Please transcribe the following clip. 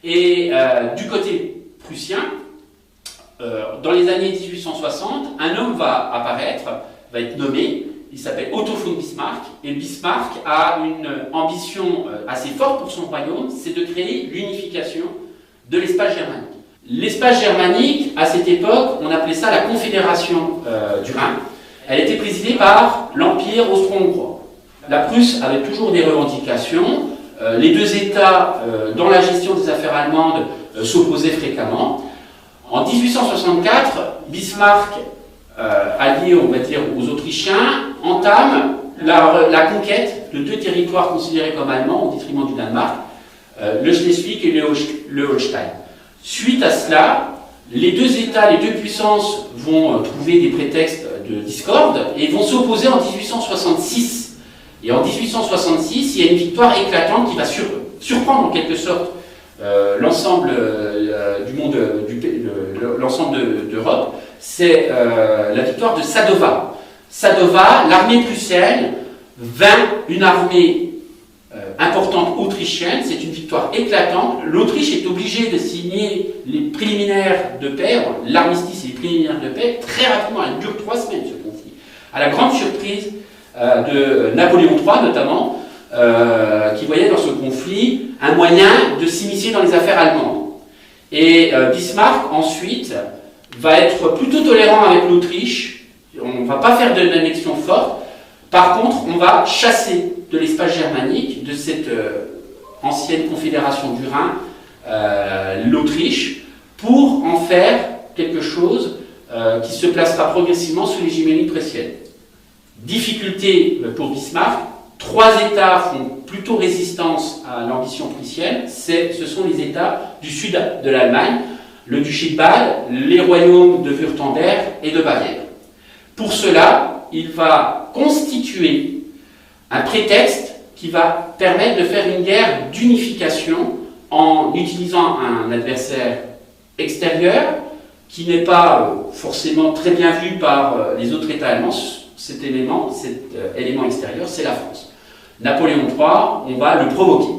Et du côté prussien, dans les années 1860, un homme va apparaître, va être nommé, il s'appelle Otto von Bismarck, et Bismarck a une ambition assez forte pour son royaume, c'est de créer l'unification de l'espace germanique. L'espace germanique, à cette époque, on appelait ça la Confédération du Rhin. Elle était présidée par l'Empire austro-hongrois. La Prusse avait toujours des revendications. Les deux États, dans la gestion des affaires allemandes, s'opposaient fréquemment. En 1864, Bismarck, allié, on va dire, aux Autrichiens, entame la conquête de deux territoires considérés comme allemands au détriment du Danemark, le Schleswig et le Holstein. Suite à cela, les deux États, les deux puissances vont trouver des prétextes de discorde et vont s'opposer en 1866. Et en 1866, il y a une victoire éclatante qui va surprendre en quelque sorte l'ensemble du monde, l'ensemble d'Europe. C'est la victoire de Sadowa. Sadowa, l'armée prussienne, vainc une armée importante autrichienne, c'est une victoire éclatante. L'Autriche est obligée de signer les préliminaires de paix, l'armistice et les préliminaires de paix, très rapidement, elle dure 3 semaines ce conflit. À la grande surprise de Napoléon III notamment, qui voyait dans ce conflit un moyen de s'immiscer dans les affaires allemandes. Et Bismarck ensuite va être plutôt tolérant avec l'Autriche, on ne va pas faire de l'annexion forte, par contre on va chasser de l'espace germanique, de cette ancienne confédération du Rhin, l'Autriche, pour en faire quelque chose qui se placera progressivement sous l'hégémonie prussienne. Difficulté pour Bismarck, 3 États font plutôt résistance à l'ambition prussienne, ce sont les États du sud de l'Allemagne, le duché de Bâle, les royaumes de Wurtemberg et de Bavière. Pour cela, il va constituer un prétexte qui va permettre de faire une guerre d'unification en utilisant un adversaire extérieur qui n'est pas forcément très bien vu par les autres États allemands. Cet élément extérieur, c'est la France. Napoléon III, on va le provoquer.